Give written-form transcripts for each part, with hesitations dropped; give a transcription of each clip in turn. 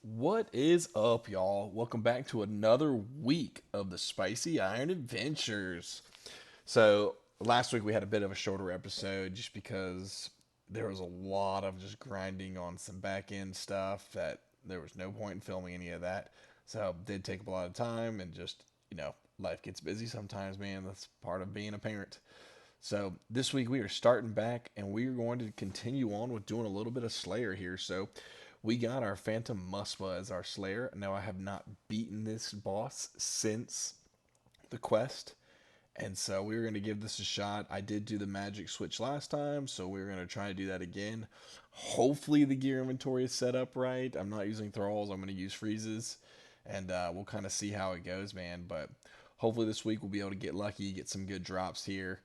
What is up, y'all? Welcome back to another week of the Spicy Iron Adventures. So, last week we had a bit of a shorter episode just because there was a lot of just grinding on some back end stuff that there was no point in filming any of that. So, it did take up a lot of time and just, life gets busy sometimes, man. That's part of being a parent. So this week we are starting back and we are going to continue on with doing a little bit of Slayer here. So we got our Phantom Muspah as our Slayer. Now I have not beaten this boss since the quest. And so we are going to give this a shot. I did do the magic switch last time, so we're going to try to do that again. Hopefully the gear inventory is set up right. I'm not using thralls. I'm going to use freezes. And we'll kind of see how it goes, man. But hopefully this week we'll be able to get lucky, get some good drops here,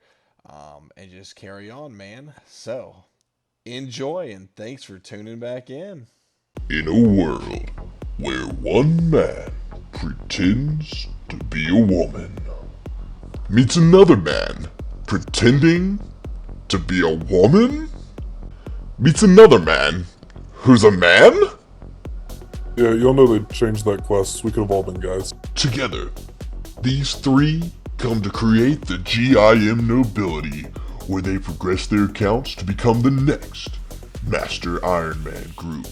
and just carry on, man. So enjoy, and thanks for tuning back in. In a world where one man pretends to be a woman, meets another man pretending to be a woman, meets another man who's a man? Yeah, y'all know they changed that quest. We could have all been guys. Together, these three come to create the GIM nobility, where they progress their accounts to become the next Master Iron Man group.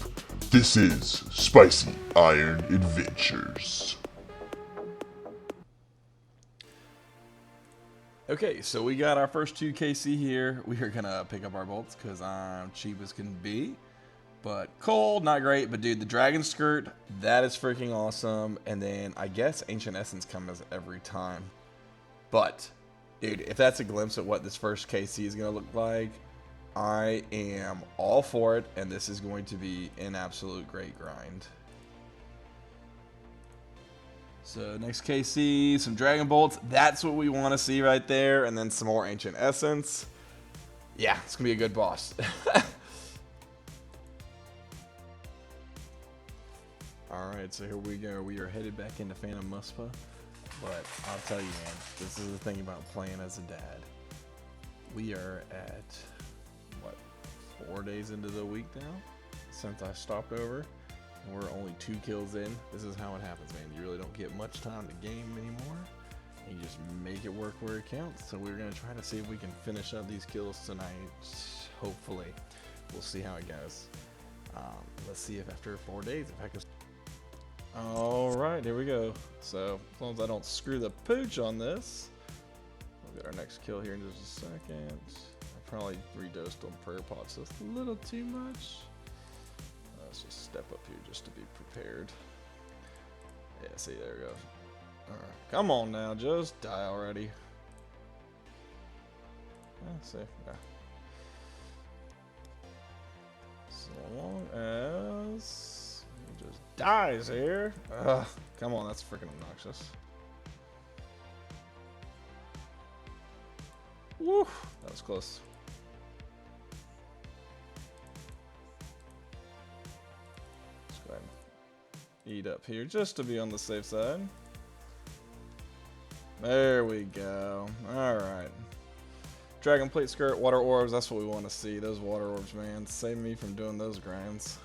This is Spicy Iron Adventures. Okay, so we got our first 2 KC here. We are going to pick up our bolts because I'm cheap as can be. But cold, not great. But dude, the dragon skirt, that is freaking awesome. And then I guess ancient essence comes every time. But dude, if that's a glimpse at what this first KC is gonna look like, I am all for it. And this is going to be an absolute great grind. So next KC, some dragon bolts. That's what we want to see right there. And then some more ancient essence. Yeah, it's gonna be a good boss. Alright, so here we go. We are headed back into Phantom Muspah. But I'll tell you, man, this is the thing about playing as a dad. We are at, what, 4 days into the week now? Since I stopped over. And we're only 2 kills in. This is how it happens, man. You really don't get much time to game anymore. And you just make it work where it counts. So we're going to try to see if we can finish up these kills tonight. Hopefully. We'll see how it goes. Let's see if after 4 days, if I can... Alright, here we go. So, as long as I don't screw the pooch on this, we'll get our next kill here in just a second. I probably redosed on prayer pots just a little too much. Let's just step up here just to be prepared. Yeah, see, there we go. Alright, come on now, just die already. See, yeah. So long as... just dies here. Ugh, come on, that's freaking obnoxious. Woo, that was close. Let's go ahead and eat up here just to be on the safe side. There we go. Alright. Dragon plate skirt, water orbs, that's what we want to see. Those water orbs, man. Save me from doing those grinds.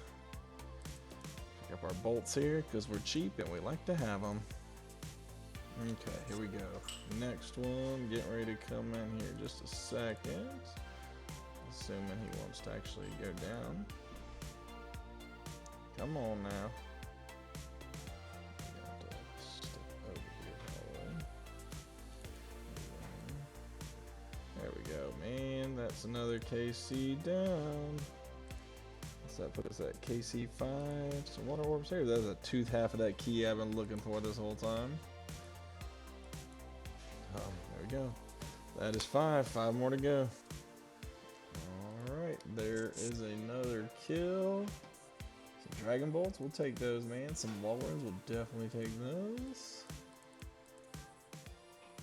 Up our bolts here because we're cheap and we like to have them. Okay, here we go. Next one, getting ready to come in here just a second. Assuming he wants to actually go down. Come on now. Got to step over here probably. There we go, man. That's another KC down. That put us at KC5. Some water orbs here. That's a tooth half of that key I've been looking for this whole time. There we go. That is 5. 5 more to go. Alright, there is another kill. Some dragon bolts. We'll take those, man. Some wall runs. We'll definitely take those.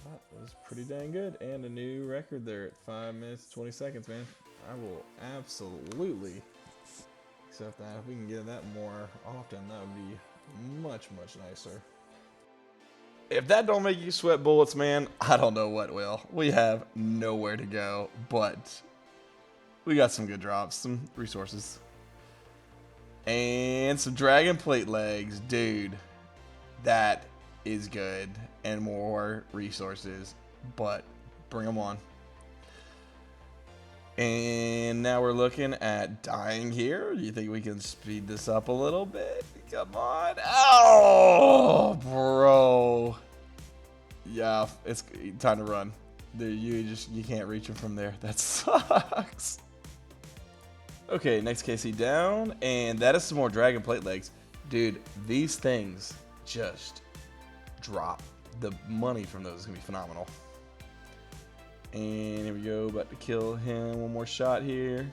That was pretty dang good. And a new record there at 5 minutes 20 seconds, man. I will absolutely... accept that. If we can get that more often, that would be much, much nicer. If that don't make you sweat bullets, man, I don't know what will. We have nowhere to go, but we got some good drops, some resources. And some dragon plate legs. Dude, that is good. And more resources. But bring them on. And now we're looking at dying here. Do you think we can speed this up a little bit? Come on. Oh, bro. Yeah, it's time to run. Dude, you can't reach him from there. That sucks. Okay, next KC down. And that is some more dragon plate legs. Dude, these things just drop. The money from those is going to be phenomenal. And here we go, about to kill him. One more shot here.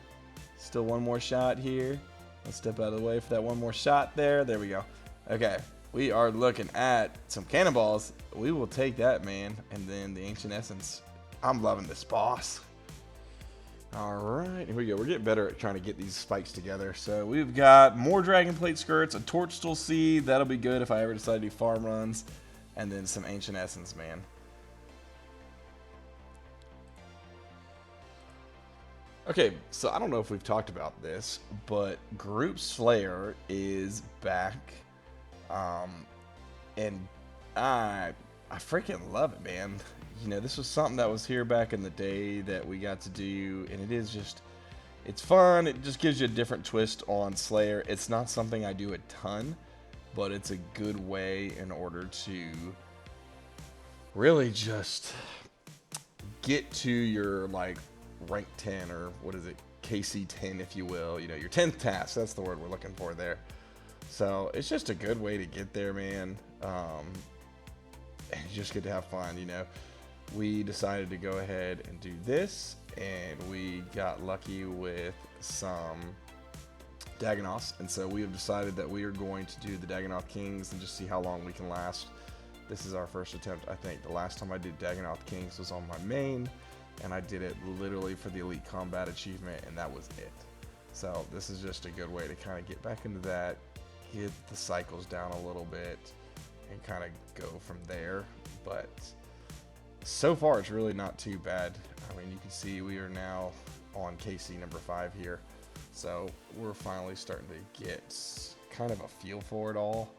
Still one more shot here. Let's step out of the way for that one more shot there. There we go. Okay, we are looking at some cannonballs. We will take that, man. And then the Ancient Essence. I'm loving this boss. All right, here we go. We're getting better at trying to get these spikes together. So we've got more Dragon Plate skirts, a Torchstone Seed. That'll be good if I ever decide to do farm runs. And then some Ancient Essence, man. Okay, so I don't know if we've talked about this, but Group Slayer is back, and I freaking love it, man. You know, this was something that was here back in the day that we got to do, and it is just, it's fun. It just gives you a different twist on Slayer. It's not something I do a ton, but it's a good way in order to really just get to your, like, rank 10 or what is it, KC 10 if you will, you know, your 10th task. That's the word we're looking for there. So it's just a good way to get there, man. And you just get to have fun. You know, we decided to go ahead and do this, and we got lucky with some Dagonoths, and so we have decided that we are going to do the Dagonoth Kings and just see how long we can last. This is our first attempt. I think the last time I did Dagonoth Kings was on my main, and I did it literally for the Elite Combat achievement, and that was it. So this is just a good way to kind of get back into that, get the cycles down a little bit, and kind of go from there. But so far, it's really not too bad. I mean, you can see we are now on KC number 5 here. So we're finally starting to get kind of a feel for it all.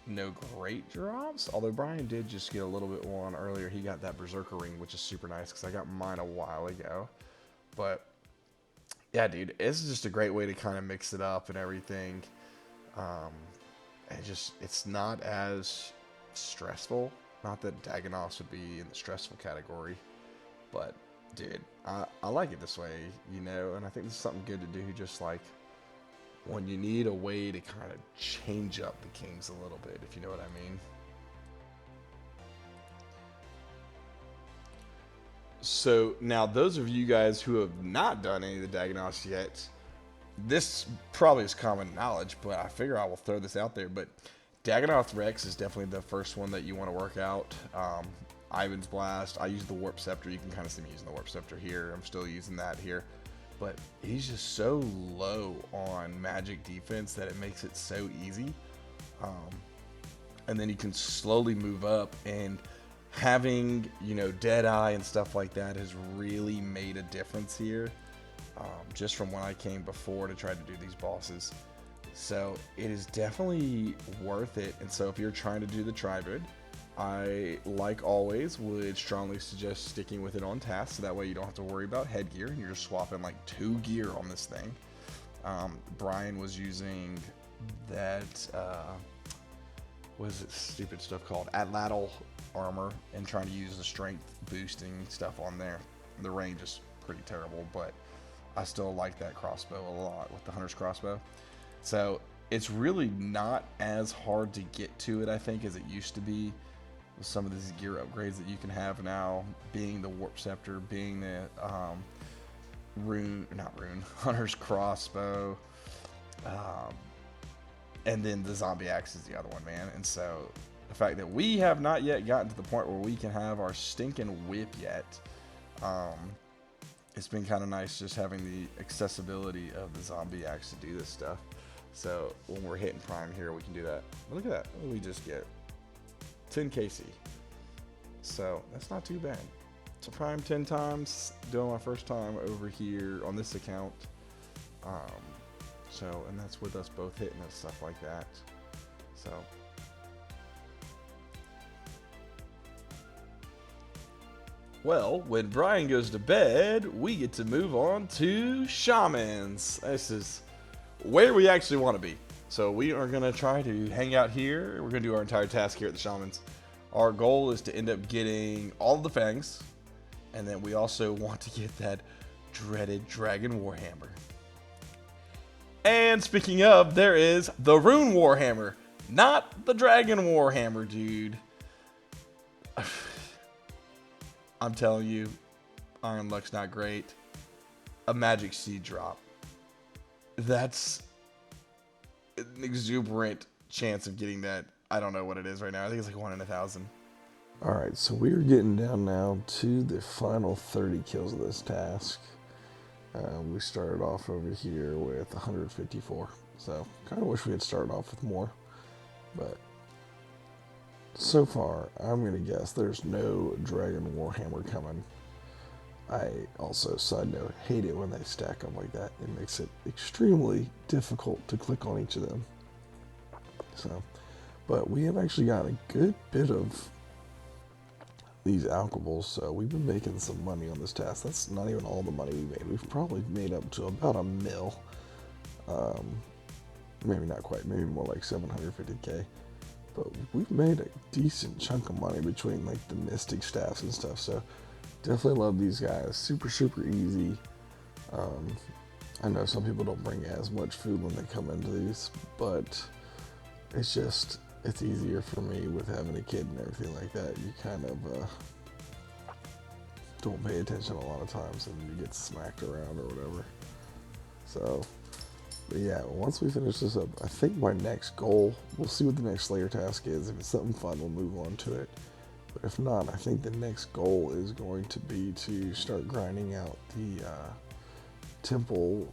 No great drops, although Brian did just get a little bit one earlier. He got that Berserker ring, which is super nice because I got mine a while ago. But yeah, dude, it's just a great way to kind of mix it up and everything. And just, it's not as stressful. Not that Dagonoths would be in the stressful category, but dude, I like it this way, you know, and I think this is something good to do, just like when you need a way to kind of change up the kings a little bit, if you know what I mean. So now those of you guys who have not done any of the Dagonoths yet, this probably is common knowledge, but I figure I will throw this out there. But Dagonoth Rex is definitely the first one that you want to work out. Ivan's Blast, I use the Warp Scepter. You can kind of see me using the Warp Scepter here. I'm still using that here. But he's just so low on magic defense that it makes it so easy. And then you can slowly move up, and having, you know, Deadeye and stuff like that has really made a difference here. Just from when I came before to try to do these bosses. So it is definitely worth it. And so if you're trying to do the Tribrid, I, like always, would strongly suggest sticking with it on task, so that way you don't have to worry about headgear, and you're just swapping like 2 gear on this thing. Brian was using that, what is it, stupid stuff called Atlatl armor, and trying to use the strength boosting stuff on there. The range is pretty terrible, but I still like that crossbow a lot with the Hunter's Crossbow. So it's really not as hard to get to it, I think, as it used to be. With some of these gear upgrades that you can have now, being the Warp Scepter, being the Hunter's Crossbow, and then the Zombie Axe is the other one, man. And so the fact that we have not yet gotten to the point where we can have our stinking whip yet, it's been kind of nice just having the accessibility of the Zombie Axe to do this stuff. So when we're hitting Prime here, we can do that. Look at that. What do we just get? 10 KC. So that's not too bad. So Prime 10 times, doing my first time over here on this account. So, and that's with us both hitting and stuff like that. So. Well, when Brian goes to bed, we get to move on to shamans. This is where we actually want to be. So we are going to try to hang out here. We're going to do our entire task here at the shamans. Our goal is to end up getting all of the fangs. And then we also want to get that dreaded Dragon Warhammer. And speaking of, there is the Rune Warhammer. Not the Dragon Warhammer, dude. I'm telling you, Iron Luck's not great. A magic seed drop. That's an exuberant chance of getting that. I don't know what it is right now. I think it's like 1 in 1,000. Alright, so we're getting down now to the final 30 kills of this task. We started off over here with 154. So, kind of wish we had started off with more. But so far, I'm going to guess there's no Dragon Warhammer coming. I also, side note, hate it when they stack up like that. It makes it extremely difficult to click on each of them. So, but we have actually got a good bit of these alcohols, so we've been making some money on this task. That's not even all the money we made. We've probably made up to about $1 million. Maybe not quite, maybe more like 750k. But we've made a decent chunk of money between like the mystic staffs and stuff, so definitely love these guys. Super easy. I know some people don't bring as much food when they come into these, but it's easier for me with having a kid and everything like that. You kind of don't pay attention a lot of times and you get smacked around or whatever. So, but yeah, once we finish this up, I think my next goal, we'll see what the next Slayer task is. If it's something fun, we'll move on to it. But if not, I think the next goal is going to be to start grinding out the temple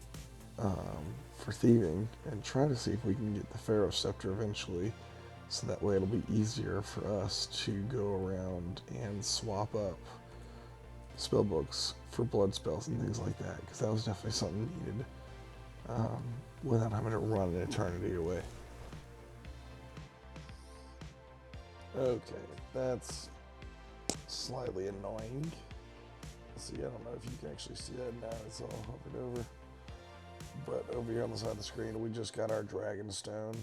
for thieving and try to see if we can get the Pharaoh Scepter eventually. So that way it'll be easier for us to go around and swap up spell books for blood spells and things like that, because that was definitely something needed without having to run an eternity away. Okay, that's slightly annoying. See, I don't know if you can actually see that now. It's all hovered over. But over here on the side of the screen, we just got our Dragon Stone.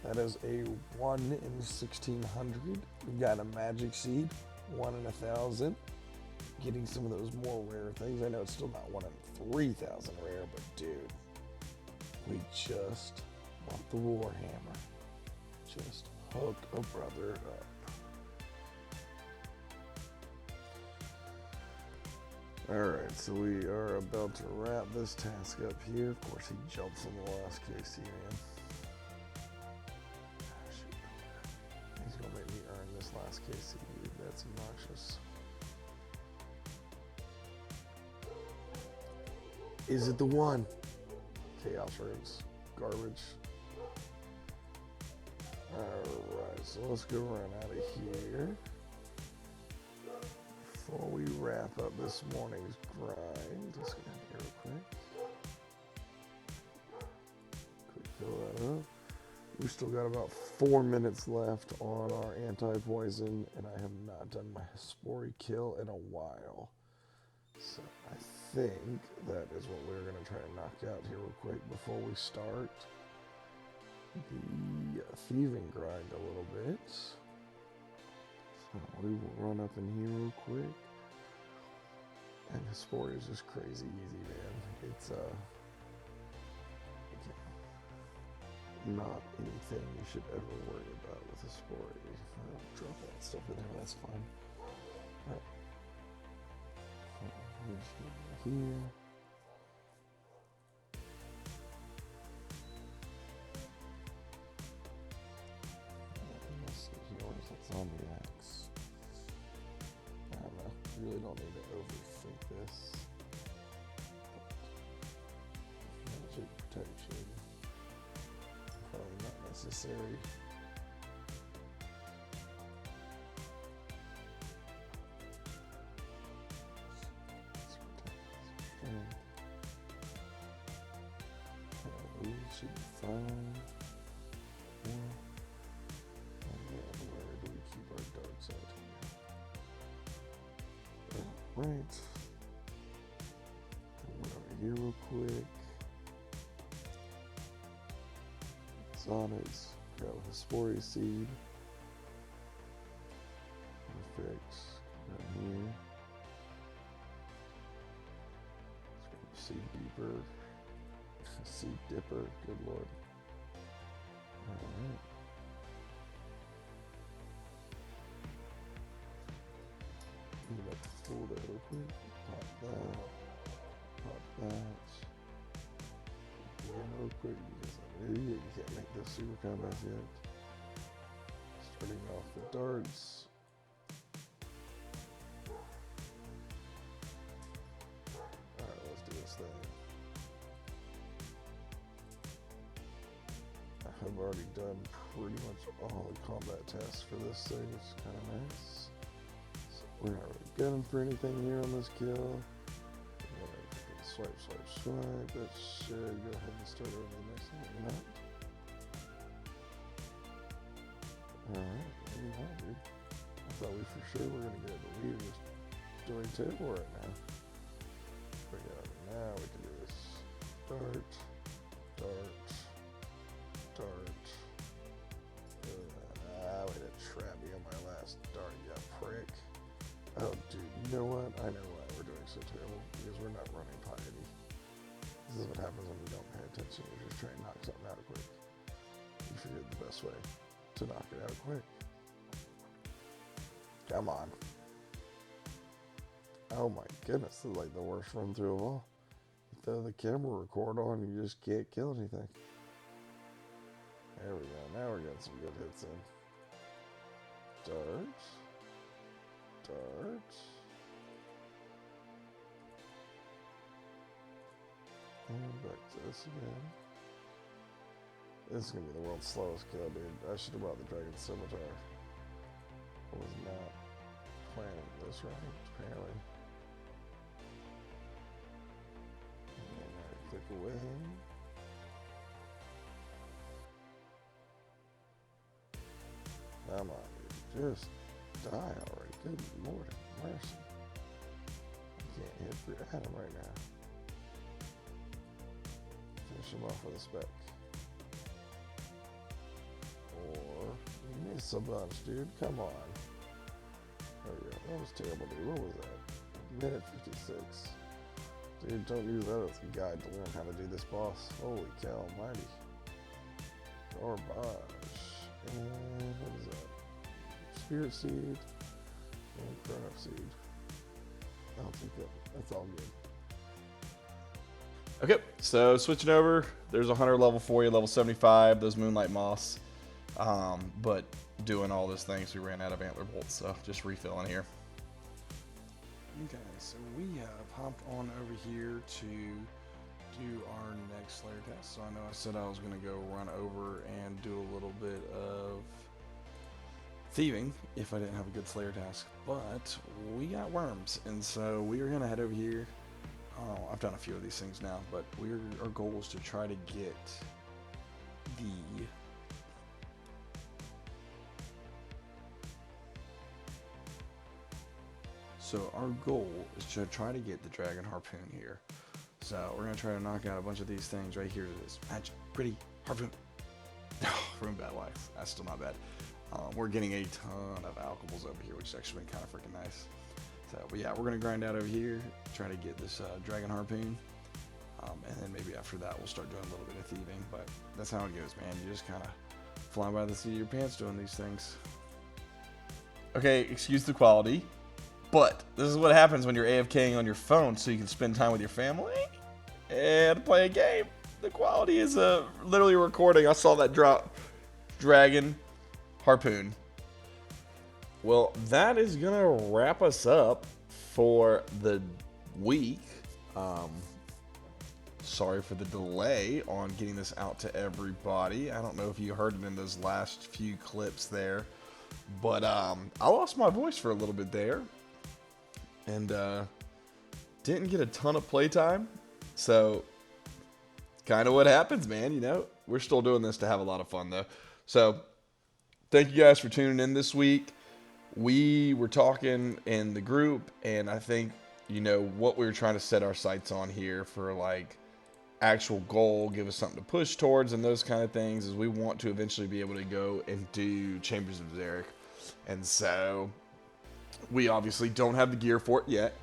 That is a 1 in 1,600. We've got a Magic Seed, 1 in 1,000. Getting some of those more rare things. I know it's still not 1 in 3,000 rare, but dude, we just want the Warhammer. Just hook a brother up. Alright, so we are about to wrap this task up here. Of course, he jumps on the last KC, man. He's gonna make me earn this last KC, dude. That's obnoxious. Is it the one? Chaos Rings. Garbage. Alright, so let's go run out of here. Before we wrap up this morning's grind, let's get in here real quick. Quick fill that up. We've still got about 4 minutes left on our anti-poison, and I have not done my Hespori kill in a while. So I think that is what we're going to try to knock out here real quick before we start the thieving grind a little bit. So we will run up in here real quick. And Hespori is just crazy easy, man. It's not anything you should ever worry about with Hespori. I'll drop that stuff in there, that's fine. Alright. Here. Let's see here, where's that zombie axe? I don't know, really don't need to overthink this. Magic protection. Probably not necessary. 5, 4. And where do we keep our darts at here? Right. Went over here real quick. Sonics. Grab a Spory seed. Perfect. Right here. Let's grab a seed deeper. Seed dipper. Good lord. Alright. Need to pull that real quick. Pop that. Pop that. Real quick, because I'm an idiot. You can't make those super combos yet. Starting off the darts. Alright, let's do this thing. I've already done pretty much all the combat tasks for this thing, which is kind of nice. So we're not really gunning for anything here on this kill. Swipe, swipe, swipe. That should go ahead and start over the next one. Maybe not. Alright, maybe not, dude. I thought we for sure were going to get it, but we are just doing terrible right now. Bring it up. Now we can do this. Dart, dart, dart. Way to trap me on my last dart, you prick. Oh, dude, you know what? I know why we're doing so terrible. Because we're not running piety. This is what happens when you don't pay attention. You're just trying to knock something out quick. You forget the best way to knock it out quick. Come on. Oh my goodness, this is like the worst run through of all. You throw the camera record on, you just can't kill anything. There we go. Now we're getting some good hits in. Darts. Darts. And back to this again. This is going to be the world's slowest kill, dude. I should have brought the Dragon Scimitar. I was not planning this right, apparently. And I click away. Come on, dude. Just die already. Good lord have mercy. I can't hit for Adam right now. Finish him off with a spec. Or miss a bunch, dude. Come on. There we go. That was terrible, dude. What was that? Minute 56. Dude, don't use that as a guide to learn how to do this boss. Holy cow almighty. Garbage. And what is that? Spirit seed and Chrono seed. I'll take that. That's all good. Okay, so switching over, there's a hunter level for you, level 75, those Moonlight Moss. But doing all those things, we ran out of antler bolts, so just refilling here. Okay, so we have hopped on over here to do our next Slayer test. So I know I said I was going to go run over and do a little bit of thieving if I didn't have a good Slayer task, but we got worms, and so we are going to head over here. I've done a few of these things now, but our goal is to try to get the our goal is to try to get the Dragon Harpoon here. So we're going to try to knock out a bunch of these things right here. This magic, pretty Harpoon. Ruined bad life. That's still not bad. We're getting a ton of alchemables over here, which has actually been kind of freaking nice. So, but yeah, we're going to grind out over here, try to get this Dragon Harpoon. And then maybe after that, we'll start doing a little bit of thieving. But that's how it goes, man. You just kind of fly by the seat of your pants doing these things. Okay, excuse the quality, but this is what happens when you're AFKing on your phone so you can spend time with your family and play a game. The quality is literally recording. I saw that drop. Dragon Harpoon. Well, that is going to wrap us up for the week. Sorry for the delay on getting this out to everybody. I don't know if you heard it in those last few clips there, but I lost my voice for a little bit there and didn't get a ton of playtime. So kind of what happens, man, you know. we're still doing this to have a lot of fun, though. So thank you guys for tuning in this week. We were talking in the group, and I think, what we were trying to set our sights on here for, like, actual goal, give us something to push towards and those kind of things, is we want to eventually be able to go and do Chambers of Xeric. And so we obviously don't have the gear for it yet.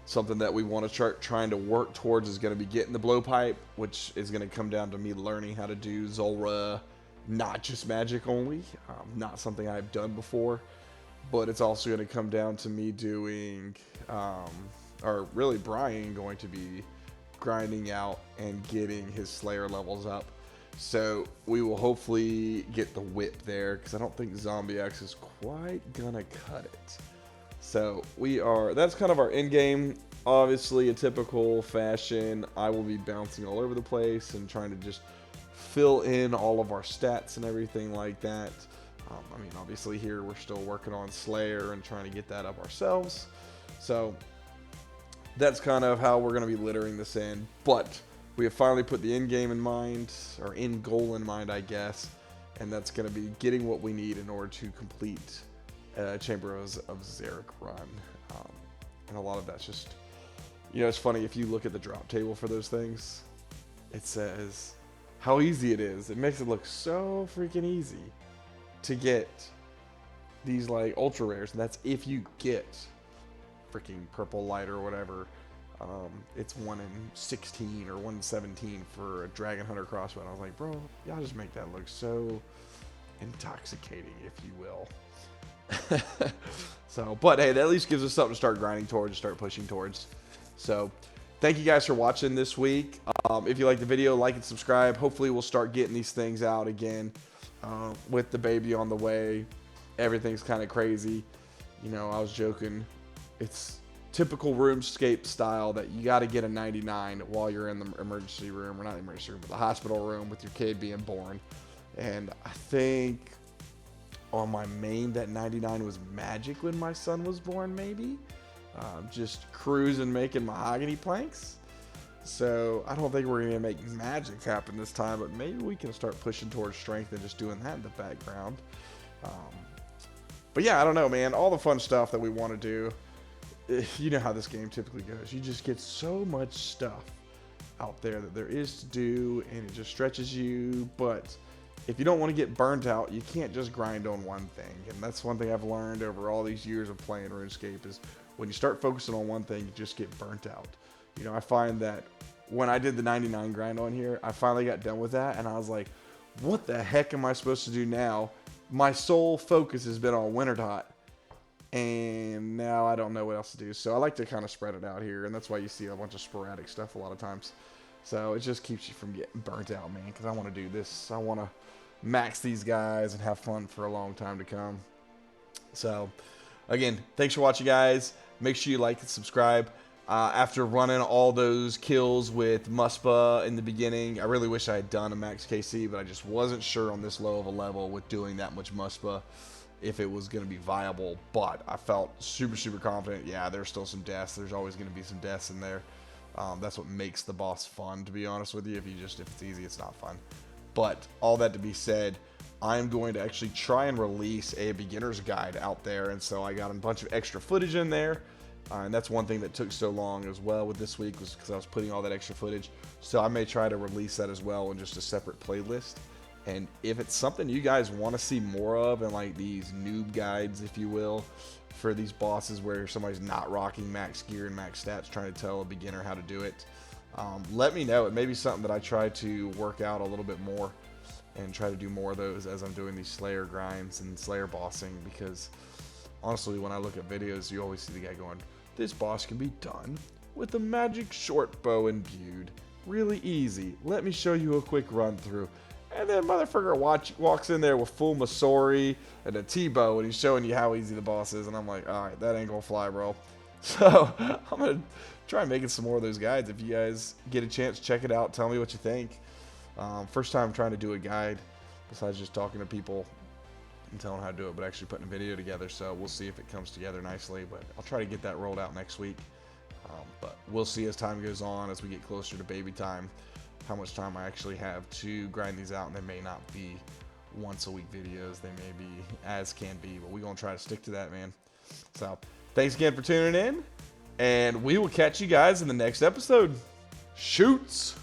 Something that we want to start trying to work towards is going to be getting the blowpipe, which is going to come down to me learning how to do Zulrah, not just magic only. Not something I've done before, but it's also going to come down to me doing, or really Brian going to be grinding out and getting his Slayer levels up. So we will hopefully get the whip there, because I don't think Zombie X is quite going to cut it. So that's kind of our end game. Obviously, a typical fashion, I will be bouncing all over the place and trying to just fill in all of our stats and everything like that. Obviously here we're still working on Slayer and trying to get that up ourselves. So that's kind of how we're going to be littering this in. But we have finally put the end game in mind, or end goal in mind, I guess. And that's going to be getting what we need in order to complete Chambers of Xeric run. And a lot of that's just, it's funny, if you look at the drop table for those things, it says how easy it is. It makes it look so freaking easy to get these, like, ultra rares, and that's if you get freaking purple light or whatever. It's 1 in 16 or 1 in 17 for a Dragon Hunter crossbow. And I was like, bro, y'all just make that look so intoxicating, if you will. So, but hey, that at least gives us something to start grinding towards, start pushing towards. So thank you guys for watching this week. If you like the video, like and subscribe. Hopefully we'll start getting these things out again. With the baby on the way, everything's kind of crazy. I was joking, it's typical RuneScape style that you got to get a 99 while you're in the emergency room, or not the emergency room, but the hospital room with your kid being born. And I think on my main, that 99 was magic when my son was born, maybe. Just cruising, making mahogany planks. So I don't think we're going to make magic happen this time, but maybe we can start pushing towards strength and just doing that in the background. But yeah, I don't know, man. All the fun stuff that we want to do. You know how this game typically goes. You just get so much stuff out there that there is to do, and it just stretches you. But if you don't want to get burnt out, you can't just grind on one thing. And that's one thing I've learned over all these years of playing RuneScape, is when you start focusing on one thing, you just get burnt out. I find that when I did the 99 grind on here, I finally got done with that, and I was like, what the heck am I supposed to do now? My sole focus has been on Winterdot, and now I don't know what else to do. So I like to kind of spread it out here, and that's why you see a bunch of sporadic stuff a lot of times. So it just keeps you from getting burnt out, man, because I want to do this. I want to max these guys and have fun for a long time to come. So, again, thanks for watching, guys. Make sure you like and subscribe. After running all those kills with Muspah in the beginning, I really wish I had done a max KC, but I just wasn't sure on this low of a level with doing that much Muspah if it was going to be viable. But I felt super, super confident. Yeah, there's still some deaths. There's always going to be some deaths in there. That's what makes the boss fun, to be honest with you. If it's easy, it's not fun. But all that to be said, I'm going to actually try and release a beginner's guide out there. And so I got a bunch of extra footage in there. And that's one thing that took so long as well with this week, was because I was putting all that extra footage. So I may try to release that as well in just a separate playlist. And if it's something you guys want to see more of, and like these noob guides, if you will, for these bosses where somebody's not rocking max gear and max stats, trying to tell a beginner how to do it, let me know. It may be something that I try to work out a little bit more and try to do more of those as I'm doing these Slayer grinds and Slayer bossing, because honestly, when I look at videos, you always see the guy going, this boss can be done with a magic short bow imbued. Really easy. Let me show you a quick run through. And then motherfucker walks in there with full Masori and a T-bow, and he's showing you how easy the boss is. And I'm like, alright, that ain't gonna fly, bro. So I'm gonna try making some more of those guides. If you guys get a chance, check it out. Tell me what you think. First time trying to do a guide, besides just talking to people and telling them how to do it, but actually putting a video together. So we'll see if it comes together nicely, but I'll try to get that rolled out next week. But we'll see as time goes on, as we get closer to baby time. how much time I actually have to grind these out, and they may not be once a week videos. They may be as can be, but we're going to try to stick to that, man. So thanks again for tuning in, and we will catch you guys in the next episode. Shoots!